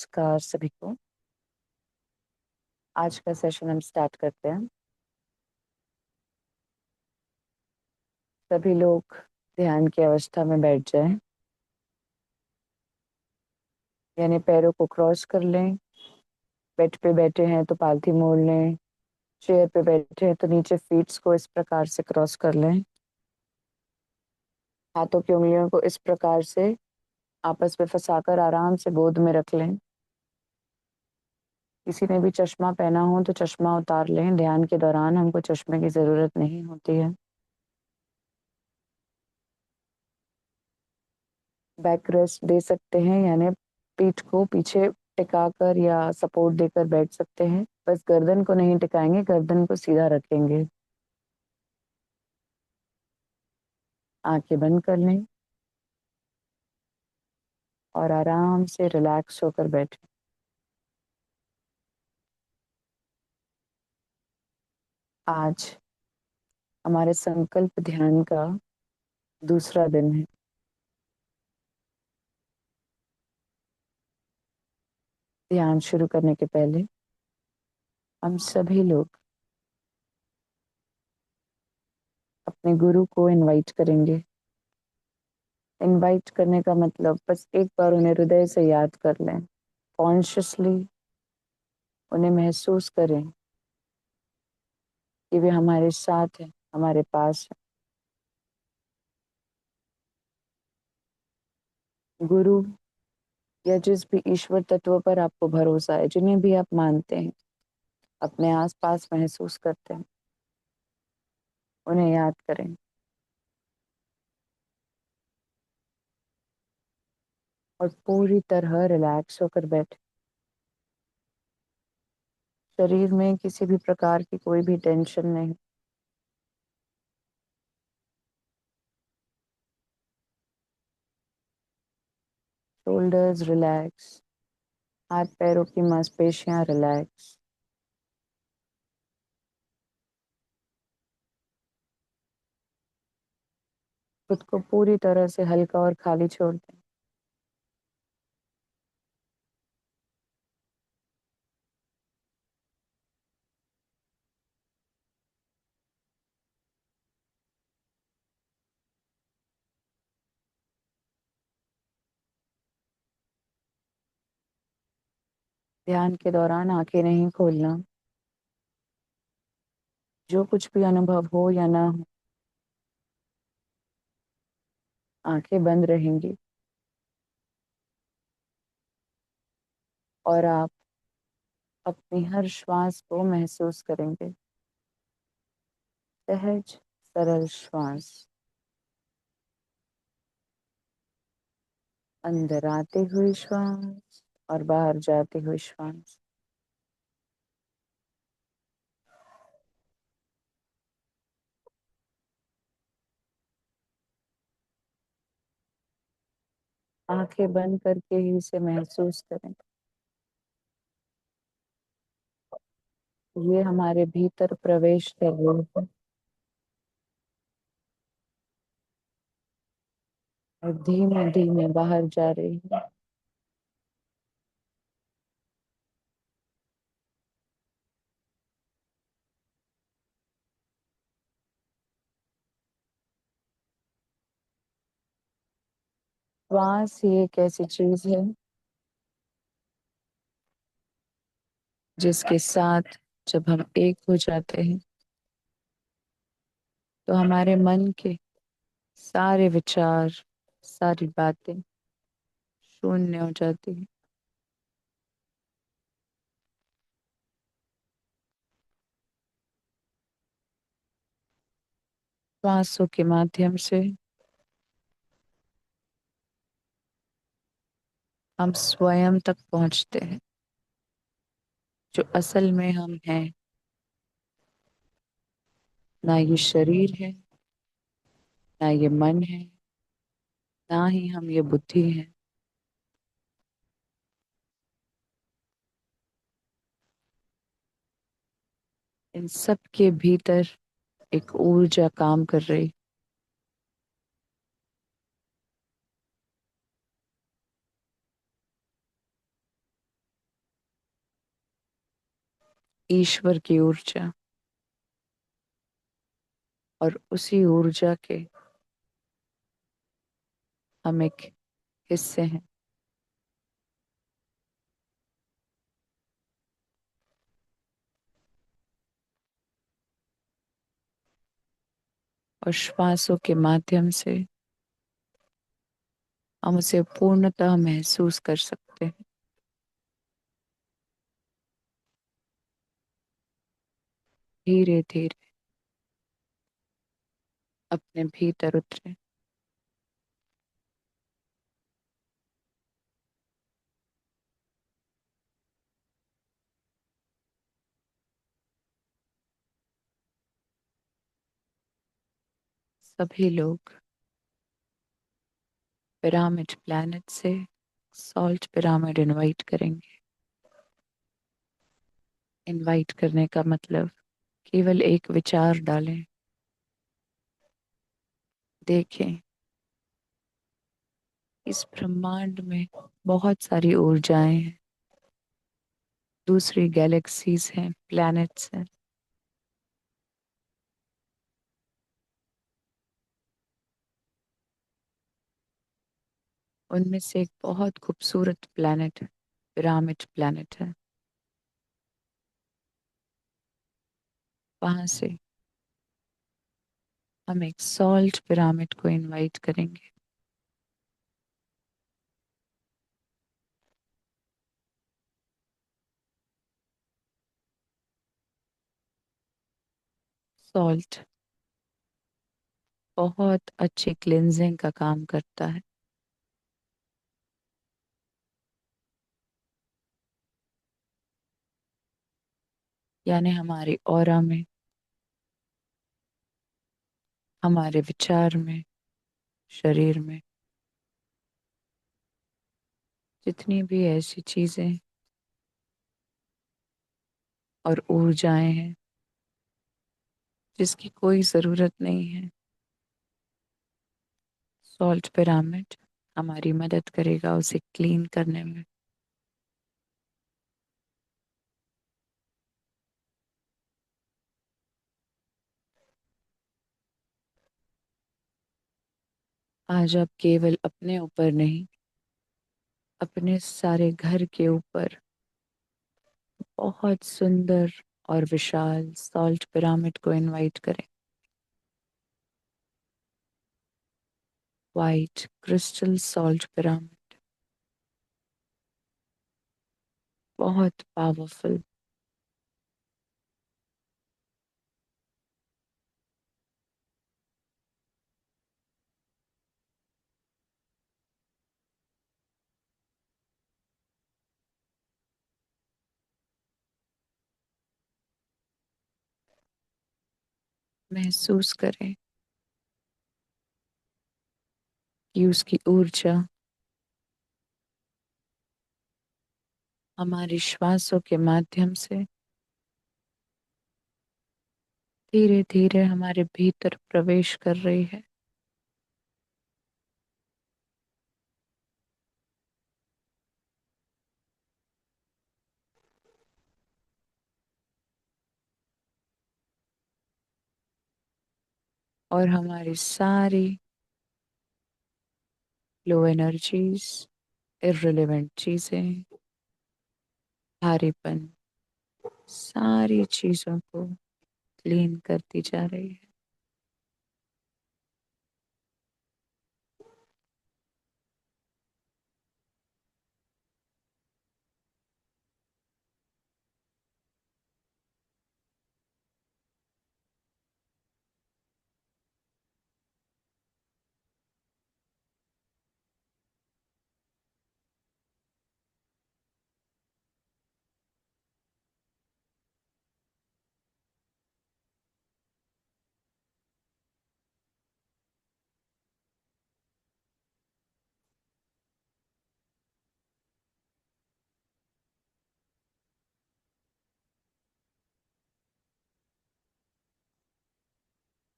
नमस्कार सभी को। आज का सेशन हम स्टार्ट करते हैं। सभी लोग ध्यान की अवस्था में बैठ जाएं, यानी पैरों को क्रॉस कर लें। बेड पे बैठे हैं तो पालथी मोड़ लें। चेयर पे बैठे हैं तो नीचे फीट्स को इस प्रकार से क्रॉस कर लें। हाथों की उंगलियों को इस प्रकार से आपस में फंसाकर आराम से गोद में रख लें। किसी ने भी चश्मा पहना हो तो चश्मा उतार लें। ध्यान के दौरान हमको चश्मे की जरूरत नहीं होती है। बैक रेस्ट दे सकते हैं, यानी पीठ को पीछे टिकाकर या सपोर्ट देकर बैठ सकते हैं। बस गर्दन को नहीं टिकाएंगे, गर्दन को सीधा रखेंगे। आंखें बंद कर लें और आराम से रिलैक्स होकर बैठें। आज हमारे संकल्प ध्यान का दूसरा दिन है। ध्यान शुरू करने के पहले हम सभी लोग अपने गुरु को इनवाइट करेंगे। इनवाइट करने का मतलब बस एक बार उन्हें हृदय से याद कर लें। कॉन्शियसली उन्हें महसूस करें कि वे हमारे साथ हैं, हमारे पास है। गुरु या जिस भी ईश्वर तत्व पर आपको भरोसा है, जिन्हें भी आप मानते हैं, अपने आसपास महसूस करते हैं, उन्हें याद करें और पूरी तरह रिलैक्स होकर बैठे। शरीर में किसी भी प्रकार की कोई भी टेंशन नहीं। शोल्डर्स रिलैक्स, हाथ पैरों की मांसपेशियां रिलैक्स। खुद को पूरी तरह से हल्का और खाली छोड़ दें। ध्यान के दौरान आंखें नहीं खोलना। जो कुछ भी अनुभव हो या ना हो, आंखें बंद रहेंगी और आप अपनी हर श्वास को महसूस करेंगे। सहज सरल श्वास, अंदर आते हुए श्वास और बाहर जाते हुए श्वास। आंखें बंद करके ही इसे महसूस करें। ये हमारे भीतर प्रवेश कर रही है और धीमे धीमे बाहर जा रही है। श्वास ही एक ऐसी चीज है जिसके साथ जब हम एक हो जाते हैं तो हमारे मन के सारे विचार, सारी बातें शून्य हो जाती है। श्वासों के माध्यम से हम स्वयं तक पहुंचते हैं, जो असल में हम हैं। ना ये शरीर है, ना ये मन है, ना ही हम ये बुद्धि है। इन सब के भीतर एक ऊर्जा काम कर रही। ईश्वर की ऊर्जा, और उसी ऊर्जा के हम एक हिस्से हैं। और श्वासों के माध्यम से हम उसे पूर्णतः महसूस कर सकते हैं। धीरे धीरे अपने भीतर उतरे। सभी लोग पिरामिड प्लैनेट से सॉल्ट पिरामिड इनवाइट करेंगे। इनवाइट करने का मतलब केवल एक विचार डालें। देखें, इस ब्रह्मांड में बहुत सारी ऊर्जाएं हैं, दूसरी गैलेक्सीज हैं, प्लैनेट्स हैं। उनमें से एक बहुत खूबसूरत प्लैनेट पिरामिड प्लैनेट है। वहां से हम एक सॉल्ट पिरामिड को इनवाइट करेंगे। सॉल्ट बहुत अच्छी क्लिनजिंग का काम करता है। यानी हमारी ऑरा में, हमारे विचार में, शरीर में जितनी भी ऐसी चीजें और ऊर्जाएं हैं जिसकी कोई ज़रूरत नहीं है, सॉल्ट पिरामिड हमारी मदद करेगा उसे क्लीन करने में। आज आप केवल अपने ऊपर नहीं, अपने सारे घर के ऊपर बहुत सुंदर और विशाल सॉल्ट पिरामिड को इनवाइट करें। वाइट क्रिस्टल सॉल्ट पिरामिड, बहुत पावरफुल। महसूस करें कि उसकी ऊर्जा हमारी श्वासों के माध्यम से धीरे धीरे हमारे भीतर प्रवेश कर रही है। और हमारी सारी लो एनर्जीज, इर्रिलेवेंट चीजें, भारीपन, सारी चीजों को क्लीन करती जा रही है।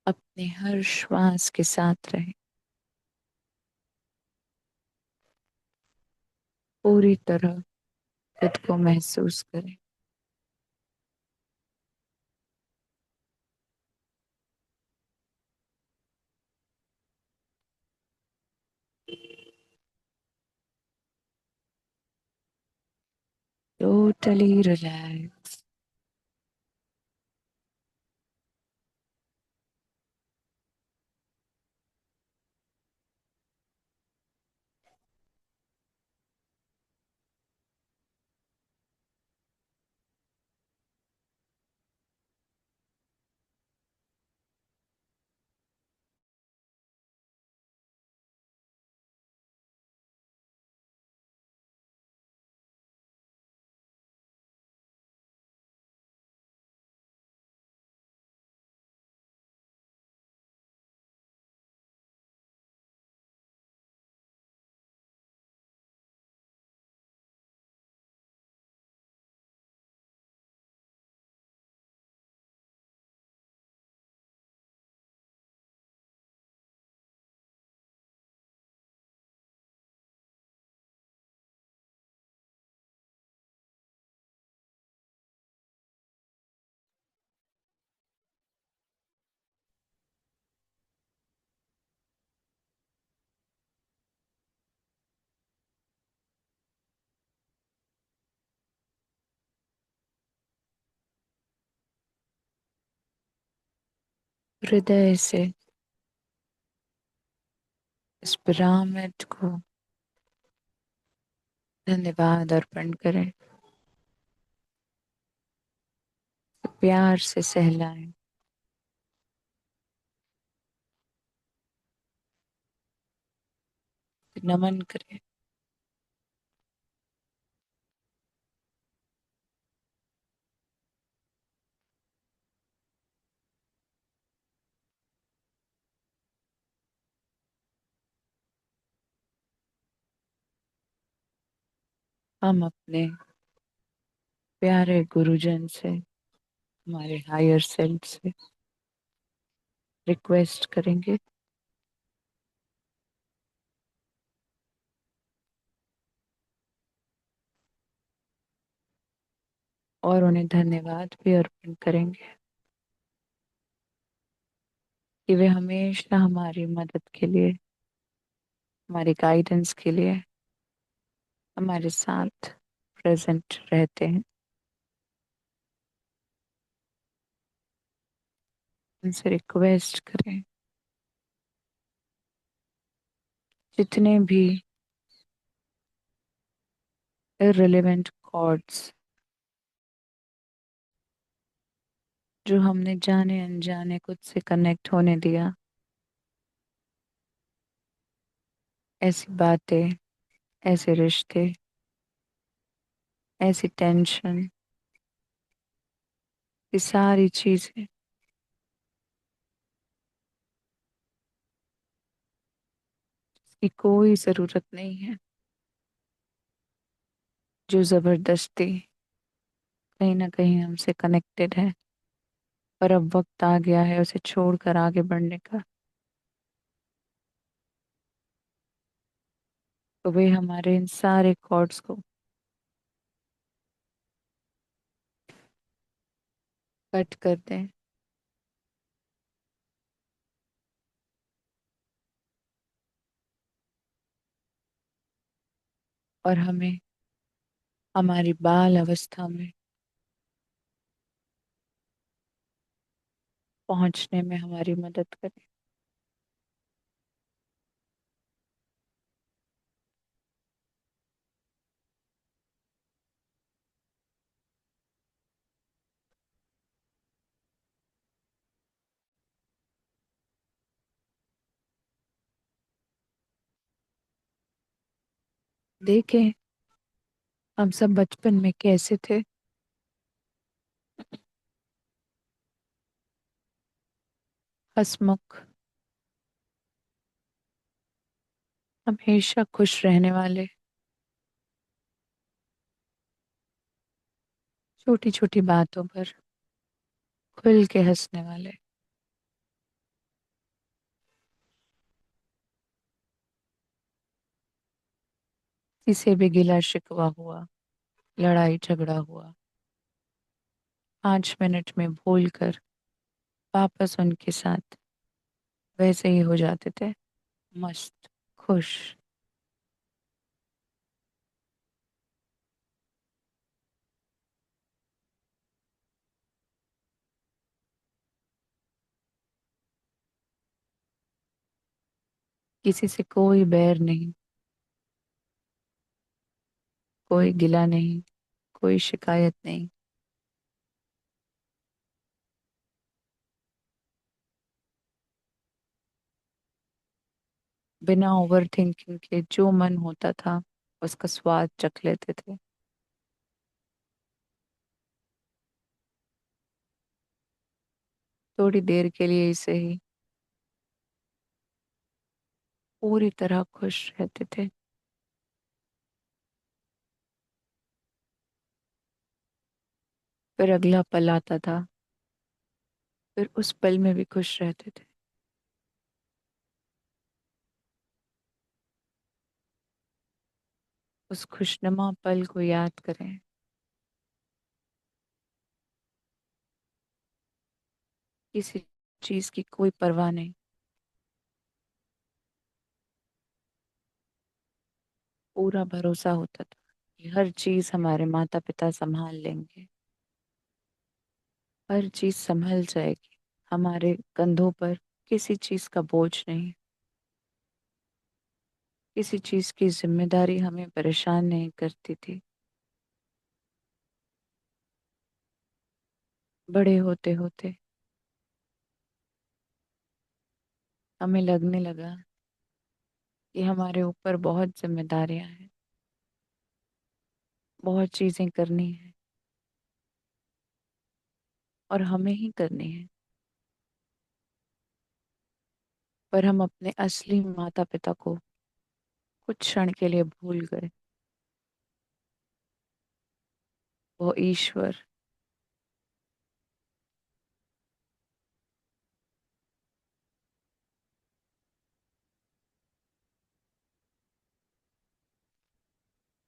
अपने हर श्वास के साथ रहें। पूरी तरह खुद को महसूस करें। Totally relax. हृदय से इस पिरामिड को धन्यवाद अर्पण करें। प्यार से सहलाएं। नमन करें। हम अपने प्यारे गुरुजन से, हमारे हायर सेल्फ से रिक्वेस्ट करेंगे और उन्हें धन्यवाद भी अर्पण करेंगे कि वे हमेशा हमारी मदद के लिए, हमारी गाइडेंस के लिए हमारे साथ प्रेजेंट रहते हैं। उनसे रिक्वेस्ट करें जितने भी इररिलेवेंट कॉर्ड्स जो हमने जाने अनजाने खुद से कनेक्ट होने दिया, ऐसी बातें, ऐसे रिश्ते, ऐसी टेंशन, ये सारी चीजें की कोई ज़रूरत नहीं है, जो ज़बरदस्ती कहीं ना कहीं हमसे कनेक्टेड है और अब वक्त आ गया है उसे छोड़कर आगे बढ़ने का। तो वे हमारे इन सारे कॉर्ड्स को कट कर दें और हमें हमारी बाल अवस्था में पहुंचने में हमारी मदद करें। देखें हम सब बचपन में कैसे थे। हंसमुख, हमेशा खुश रहने वाले, छोटी छोटी बातों पर खुल के हंसने वाले। किसी भी गिला शिकवा हुआ, लड़ाई झगड़ा हुआ, 5 मिनट में भूल कर वापस उनके साथ वैसे ही हो जाते थे, मस्त, खुश। किसी से कोई बैर नहीं, कोई गिला नहीं, कोई शिकायत नहीं। बिना ओवर थिंकिंग के जो मन होता था उसका स्वाद चख लेते थे। थोड़ी देर के लिए ही सही, पूरी तरह खुश रहते थे। फिर अगला पल आता था, फिर उस पल में भी खुश रहते थे। उस खुशनुमा पल को याद करें। किसी चीज की कोई परवाह नहीं। पूरा भरोसा होता था कि हर चीज हमारे माता पिता संभाल लेंगे। हर चीज संभल जाएगी। हमारे कंधों पर किसी चीज का बोझ नहीं। किसी चीज की जिम्मेदारी हमें परेशान नहीं करती थी। बड़े होते होते हमें लगने लगा कि हमारे ऊपर बहुत जिम्मेदारियां हैं, बहुत चीजें करनी है और हमें ही करनी है। पर हम अपने असली माता पिता को कुछ क्षण के लिए भूल गए। वो ईश्वर,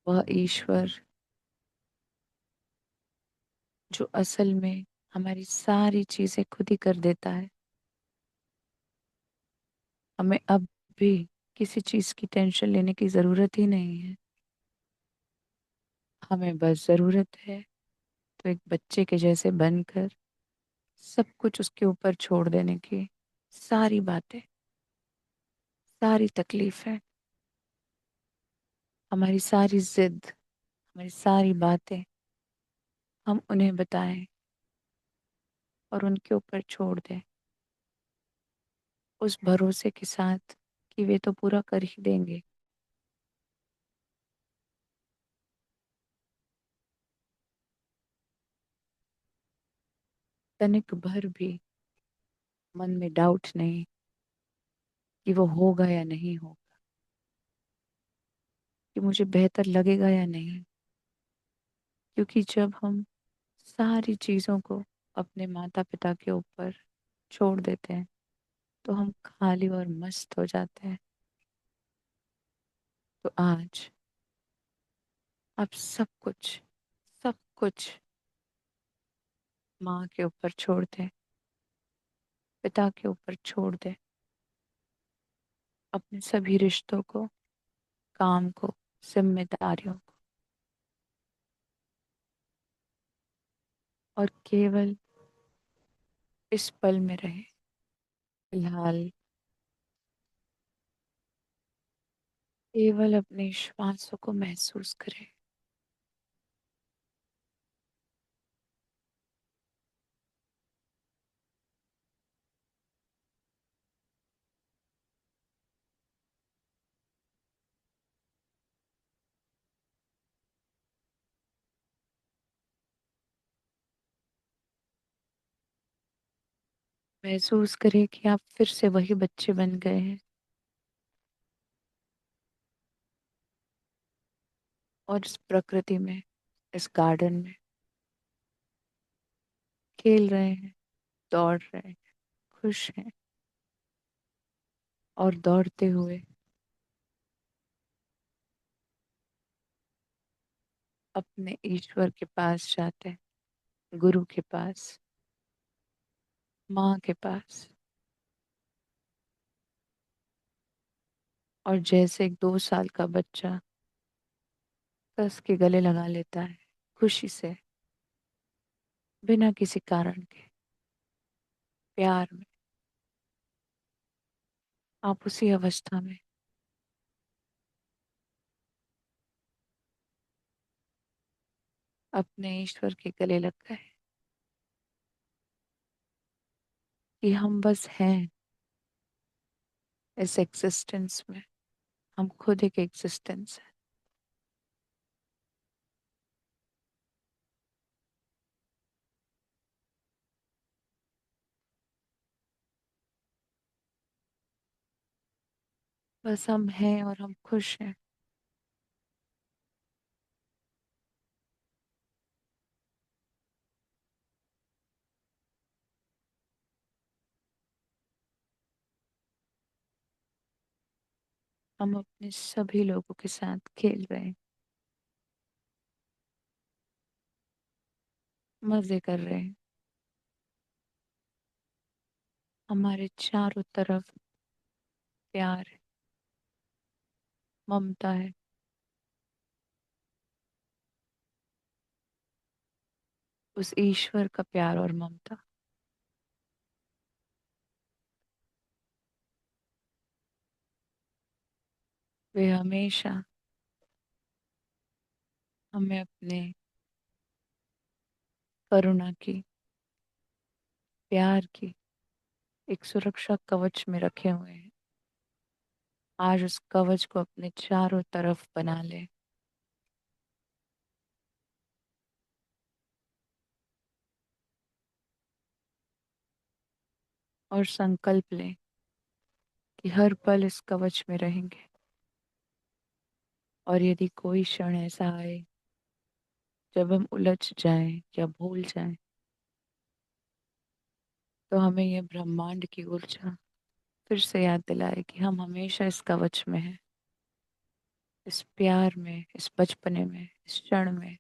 वह ईश्वर जो असल में हमारी सारी चीजें खुद ही कर देता है। हमें अब भी किसी चीज की टेंशन लेने की जरूरत ही नहीं है। हमें बस जरूरत है तो एक बच्चे के जैसे बनकर सब कुछ उसके ऊपर छोड़ देने की। सारी बातें, सारी तकलीफें, हमारी सारी जिद, हमारी सारी बातें हम उन्हें बताएं और उनके ऊपर छोड़ दें, उस भरोसे के साथ कि वे तो पूरा कर ही देंगे। तनिक भर भी मन में डाउट नहीं कि वो होगा या नहीं होगा, कि मुझे बेहतर लगेगा या नहीं। क्योंकि जब हम सारी चीज़ों को अपने माता पिता के ऊपर छोड़ देते हैं तो हम खाली और मस्त हो जाते हैं। तो आज आप सब कुछ माँ के ऊपर छोड़ दें, पिता के ऊपर छोड़ दें। अपने सभी रिश्तों को, काम को, जिम्मेदारियों को, और केवल इस पल में रहे। फिलहाल केवल अपने श्वासों को महसूस करें। महसूस करें कि आप फिर से वही बच्चे बन गए हैं और इस प्रकृति में, इस गार्डन में खेल रहे हैं, दौड़ रहे हैं, खुश हैं, और दौड़ते हुए अपने ईश्वर के पास जाते हैं, गुरु के पास, माँ के पास। और जैसे एक 2 साल का बच्चा कस के गले लगा लेता है खुशी से, बिना किसी कारण के, प्यार में, आप उसी अवस्था में अपने ईश्वर के गले लग गए कि हम बस हैं इस एग्जिस्टेंस में। हम खुद एक एग्जिस्टेंस है। बस हम हैं और हम खुश हैं। हम अपने सभी लोगों के साथ खेल रहे हैं, मजे कर रहे हैं। हमारे चारों तरफ प्यार है, ममता है। उस ईश्वर का प्यार और ममता, वे हमेशा हमें अपने करुणा की, प्यार की एक सुरक्षा कवच में रखे हुए हैं। आज उस कवच को अपने चारों तरफ बना ले और संकल्प लें कि हर पल इस कवच में रहेंगे। और यदि कोई क्षण ऐसा आए जब हम उलझ जाएं या भूल जाएं, तो हमें यह ब्रह्मांड की ऊर्जा फिर से याद दिलाए कि हम हमेशा इस कवच में हैं, इस प्यार में, इस बचपने में, इस क्षण में।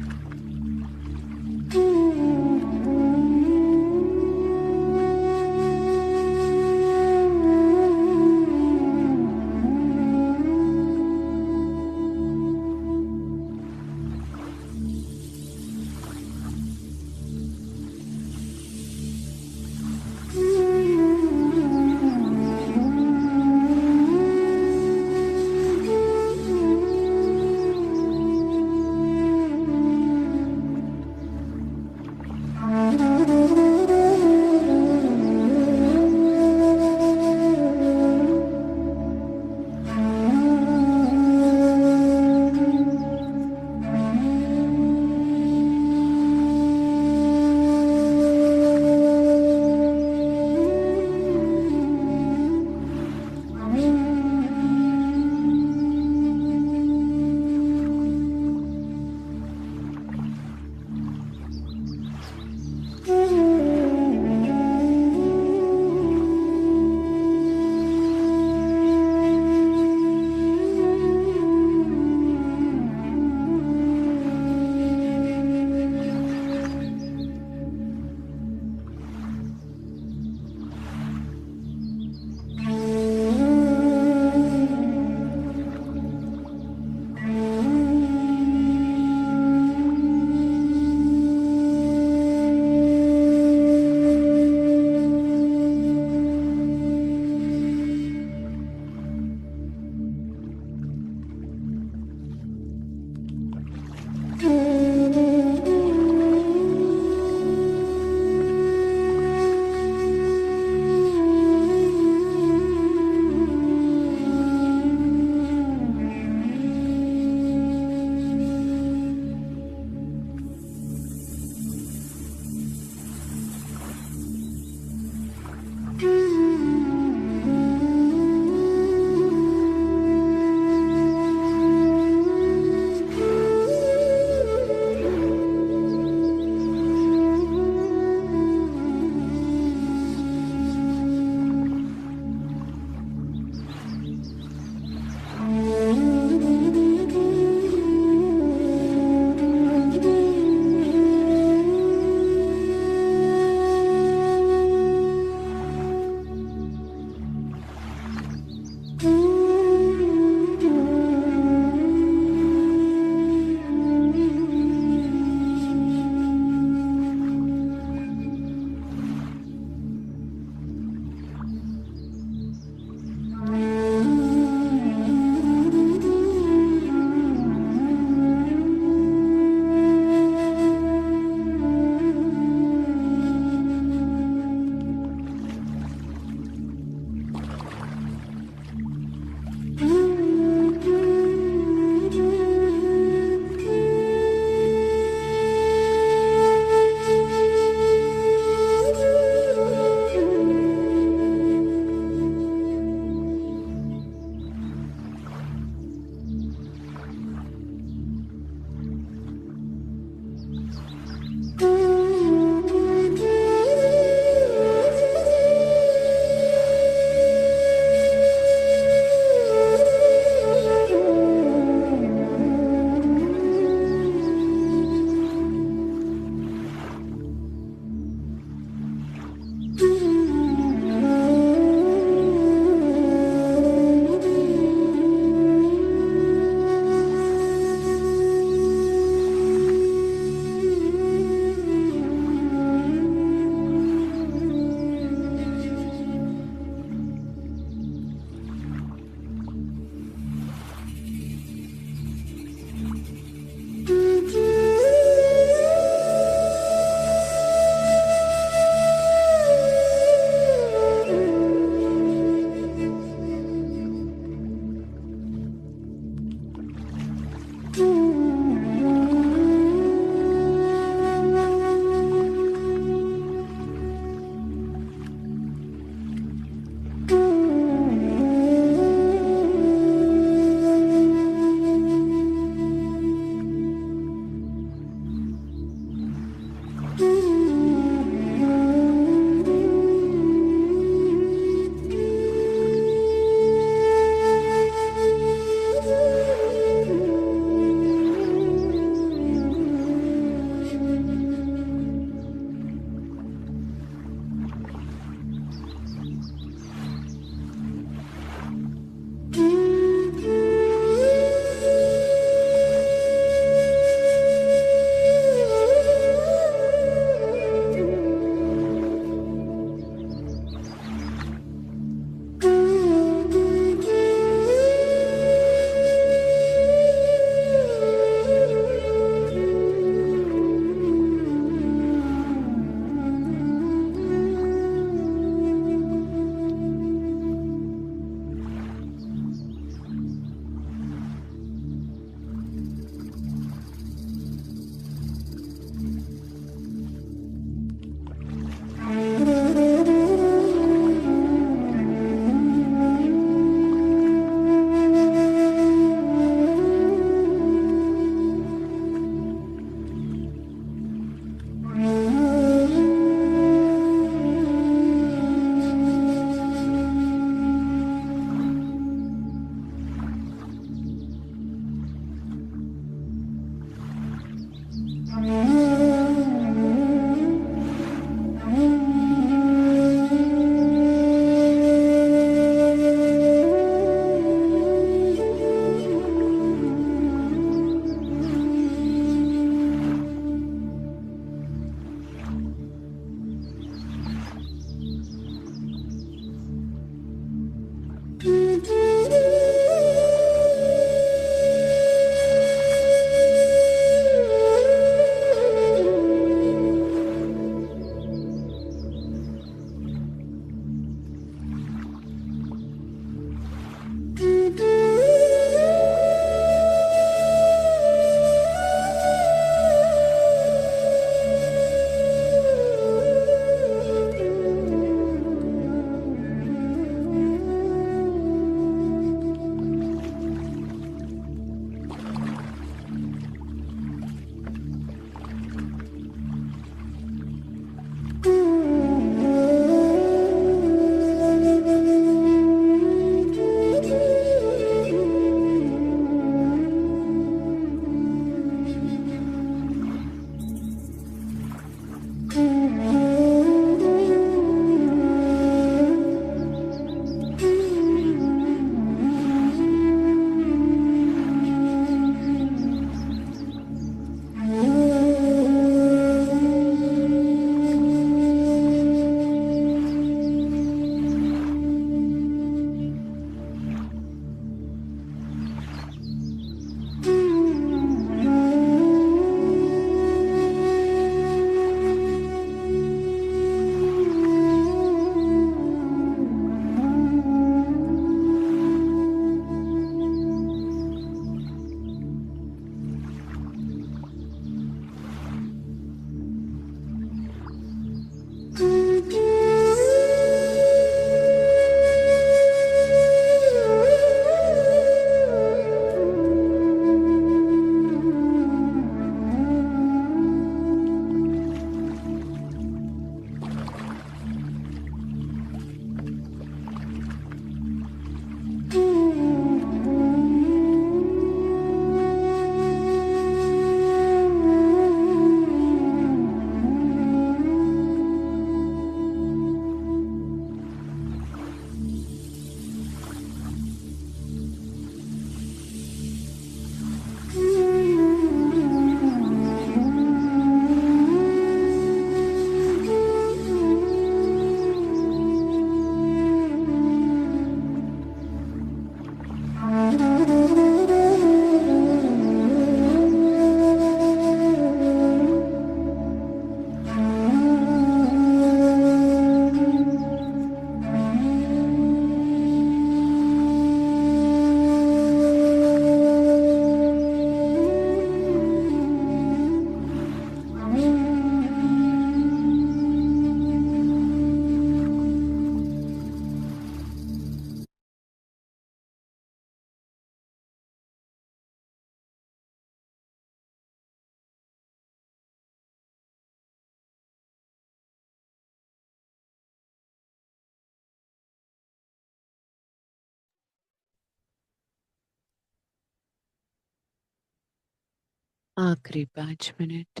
आखिरी 5 मिनट।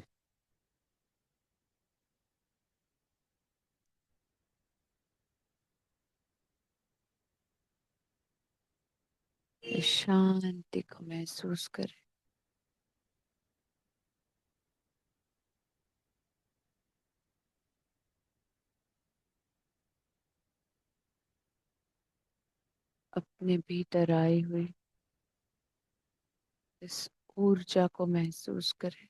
इस शांति को महसूस करें। अपने भीतर आई हुई इस ऊर्जा को महसूस करें।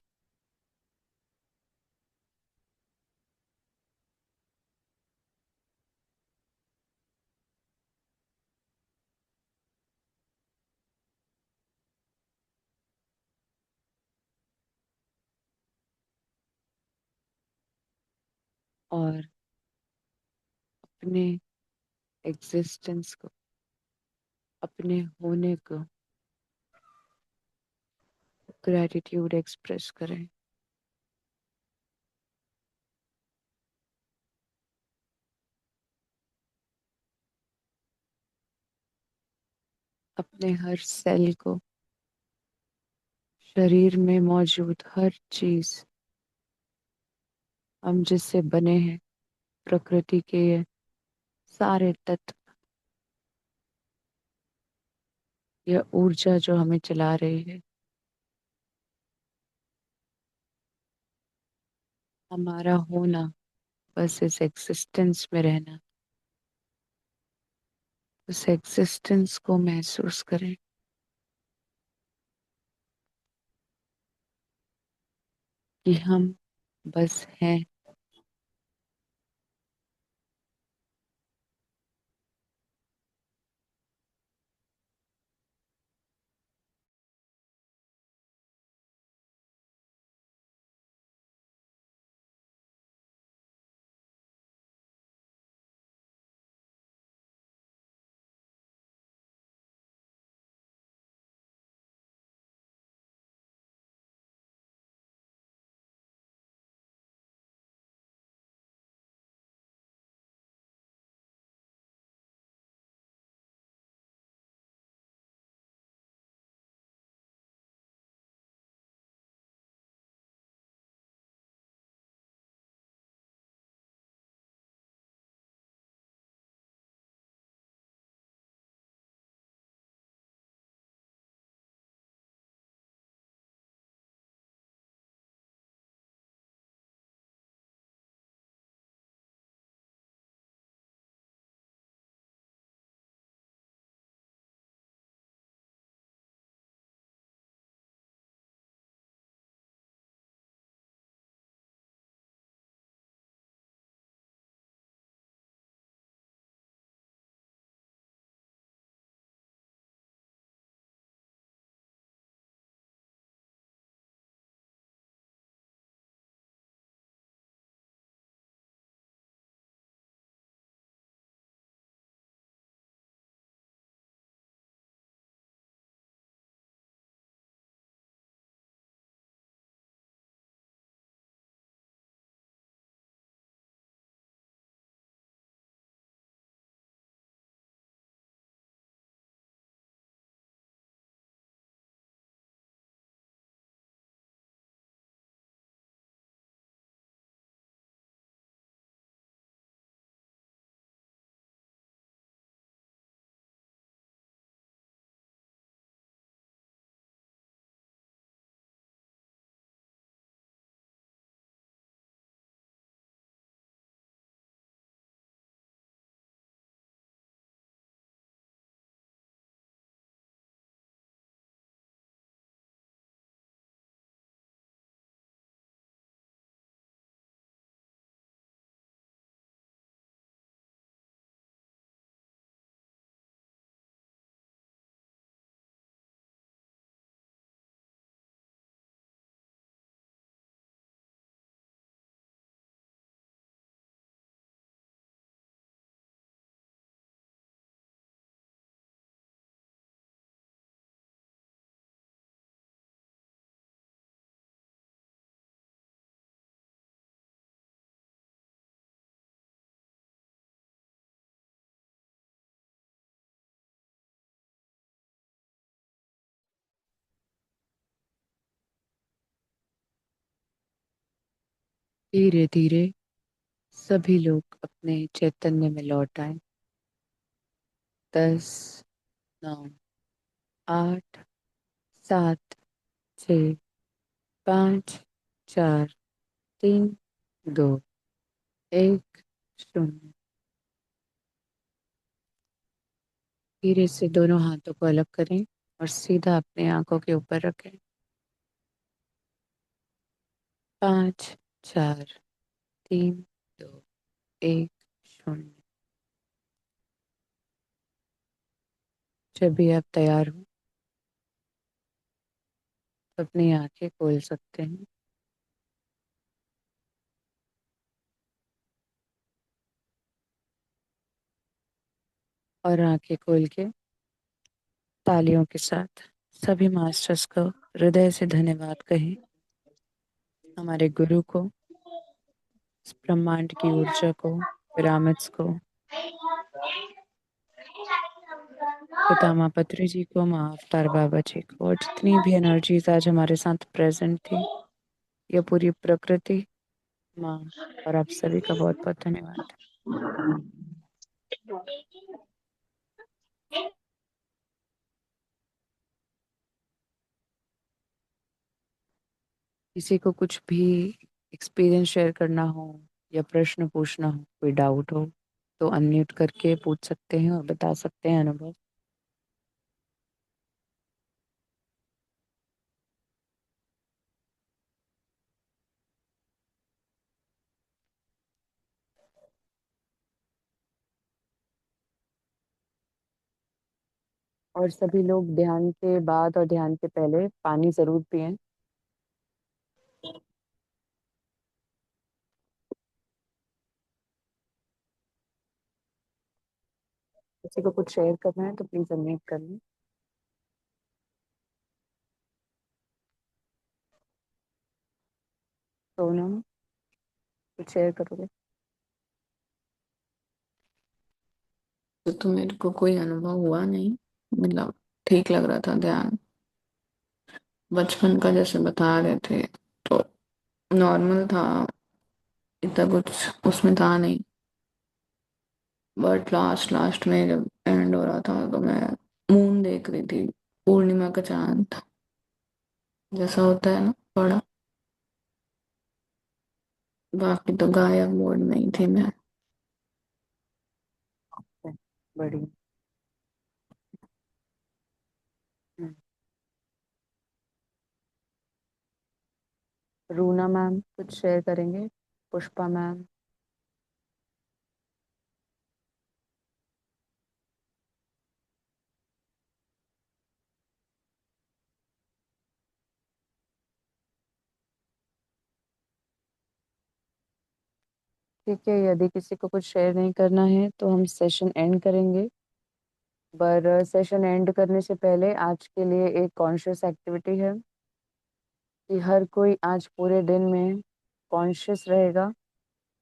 और अपने एग्जिस्टेंस को, अपने होने को ग्रैटिट्यूड एक्सप्रेस करें। अपने हर सेल को, शरीर में मौजूद हर चीज, हम जिससे बने हैं, प्रकृति के ये सारे तत्व, यह ऊर्जा जो हमें चला रही है, हमारा होना, बस इस एग्जिस्टेंस में रहना, उस एग्जिस्टेंस को महसूस करें कि हम बस हैं। धीरे धीरे सभी लोग अपने चैतन्य में लौट आए। 10, 9, 8, 7, 6, 5, 4, 3, 2, 1, 0। धीरे से दोनों हाथों को अलग करें और सीधा अपने आंखों के ऊपर रखें। 5, 4, 3, 2, 1, 0। जब भी आप तैयार हो तो अपनी आंखें खोल सकते हैं। और आंखें खोल के तालियों के साथ सभी मास्टर्स को हृदय से धन्यवाद कहें। हमारे गुरु को, इस ब्रह्मांड की ऊर्जा को, पिरामिड्स को, पितामह पत्री जी को, माँ अवतार बाबा जी को, और जितनी भी एनर्जीज आज हमारे साथ प्रेजेंट थी, यह पूरी प्रकृति माँ और आप सभी का बहुत बहुत धन्यवाद। किसी को कुछ भी एक्सपीरियंस शेयर करना हो या प्रश्न पूछना हो, कोई डाउट हो तो अनम्यूट करके पूछ सकते हैं और बता सकते हैं अनुभव। और सभी लोग ध्यान के बाद और ध्यान के पहले पानी जरूर पिएं। किसी को कुछ शेयर करना है तो प्लीज अनम्यूट कर लें। सोनम, कुछ शेयर करोगे? तो मेरे को कोई अनुभव हुआ नहीं, मतलब ठीक लग रहा था ध्यान। बचपन का जैसे बता रहे थे तो नॉर्मल था, इतना कुछ उसमें था नहीं। बट लास्ट लास्ट में जब एंड हो रहा था तो मैं मून देख रही थी, पूर्णिमा का चांद जैसा होता है ना, बड़ा। बाकी तो गायब मोड में ही थी मैं। बढ़िया। हम्म। रूना मैम कुछ शेयर करेंगे? पुष्पा मैम? ठीक है, यदि किसी को कुछ शेयर नहीं करना है तो हम सेशन एंड करेंगे। पर सेशन एंड करने से पहले आज के लिए एक कॉन्शियस एक्टिविटी है कि हर कोई आज पूरे दिन में कॉन्शियस रहेगा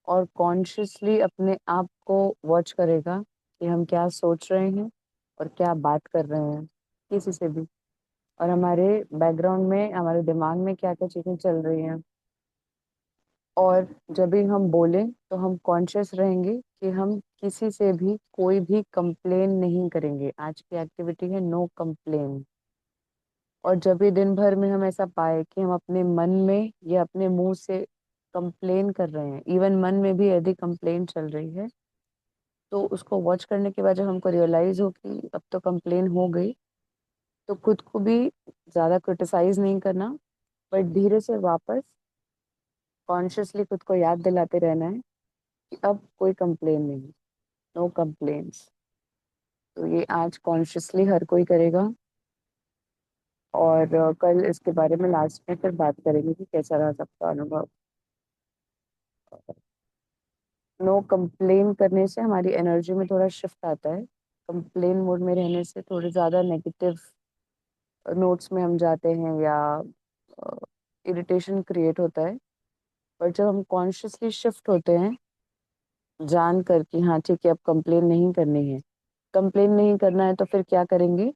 और कॉन्शियसली अपने आप को वॉच करेगा कि हम क्या सोच रहे हैं और क्या बात कर रहे हैं किसी से भी, और हमारे बैकग्राउंड में, हमारे दिमाग में क्या क्या चीज़ें चल रही हैं। और जब भी हम बोलें तो हम कॉन्शियस रहेंगे कि हम किसी से भी कोई भी कंप्लेन नहीं करेंगे। आज की एक्टिविटी है नो कंप्लेन। और जब भी दिन भर में हम ऐसा पाए कि हम अपने मन में या अपने मुंह से कंप्लेन कर रहे हैं, इवन मन में भी यदि कंप्लेन चल रही है, तो उसको वॉच करने के बाद जब हमको रियलाइज हो कि अब तो कंप्लेन हो गई, तो खुद को भी ज़्यादा क्रिटिसाइज नहीं करना, बट धीरे से वापस कॉन्शियसली खुद को याद दिलाते रहना है कि अब कोई कंप्लेन नहीं, नो कंप्लेन्स। तो ये आज कॉन्शियसली हर कोई करेगा। और कल इसके बारे में लास्ट में फिर बात करेंगे कि कैसा रहा सबका अनुभव। नो कंप्लेन करने से हमारी एनर्जी में थोड़ा शिफ्ट आता है। कंप्लेन मोड में रहने से थोड़े ज़्यादा नेगेटिव नोट्स में हम जाते हैं या इरिटेशन क्रिएट होता है। पर जब हम कॉन्शियसली शिफ्ट होते हैं, जान कर कि हाँ ठीक है अब कंप्लेन नहीं करनी है, कंप्लेन नहीं करना है, तो फिर क्या करेंगे?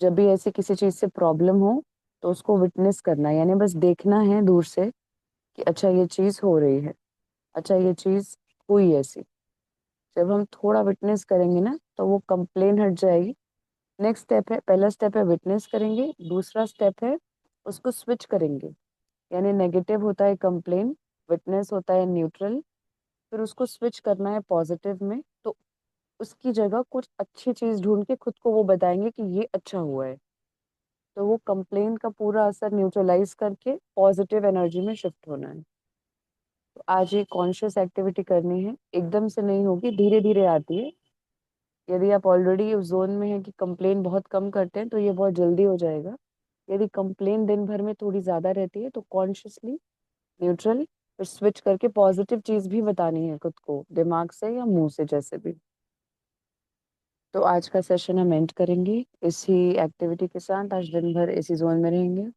जब भी ऐसी किसी चीज़ से प्रॉब्लम हो तो उसको विटनेस करना है, यानी बस देखना है दूर से कि अच्छा ये चीज़ हो रही है। अच्छा ये चीज हुई ऐसी। जब हम थोड़ा विटनेस करेंगे ना तो वो कंप्लेन हट जाएगी। नेक्स्ट स्टेप है, पहला स्टेप है विटनेस करेंगे, दूसरा स्टेप है उसको स्विच करेंगे। यानी नेगेटिव होता है कंप्लेन, विटनेस होता है न्यूट्रल, फिर उसको स्विच करना है पॉजिटिव में। तो उसकी जगह कुछ अच्छी चीज ढूंढ के खुद को वो बताएंगे कि ये अच्छा हुआ है। तो वो कंप्लेन का पूरा असर न्यूट्रलाइज करके पॉजिटिव एनर्जी में शिफ्ट होना है। तो आज ये कॉन्शियस एक्टिविटी करनी है, एकदम से नहीं होगी, धीरे धीरे आती है। यदि आप ऑलरेडी उस जोन में हैं कि कंप्लेन बहुत कम करते हैं तो ये बहुत जल्दी हो जाएगा। यदि कंप्लेन दिन भर में थोड़ी ज्यादा रहती है तो कॉन्शियसली न्यूट्रल, फिर स्विच करके पॉजिटिव चीज भी बतानी है खुद को, दिमाग से या मुंह से, जैसे भी। तो आज का सेशन हम एंड करेंगे इसी एक्टिविटी के साथ। आज दिन भर इसी जोन में रहेंगे।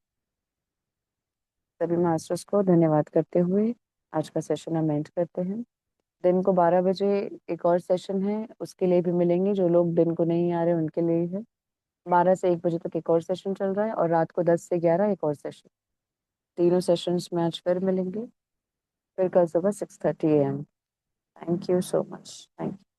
सभी मास्टर्स को धन्यवाद करते हुए आज का सेशन हम एंड करते हैं। दिन को 12 बजे एक और सेशन है, उसके लिए भी मिलेंगे। जो लोग दिन को नहीं आ रहे उनके लिए है। 12 से 1 बजे तक एक और सेशन चल रहा है, और रात को 10 से 11 एक और सेशन। तीनों सेशंस में आज फिर मिलेंगे, फिर कल सुबह 6:30 AM। Thank you so much. Thank you.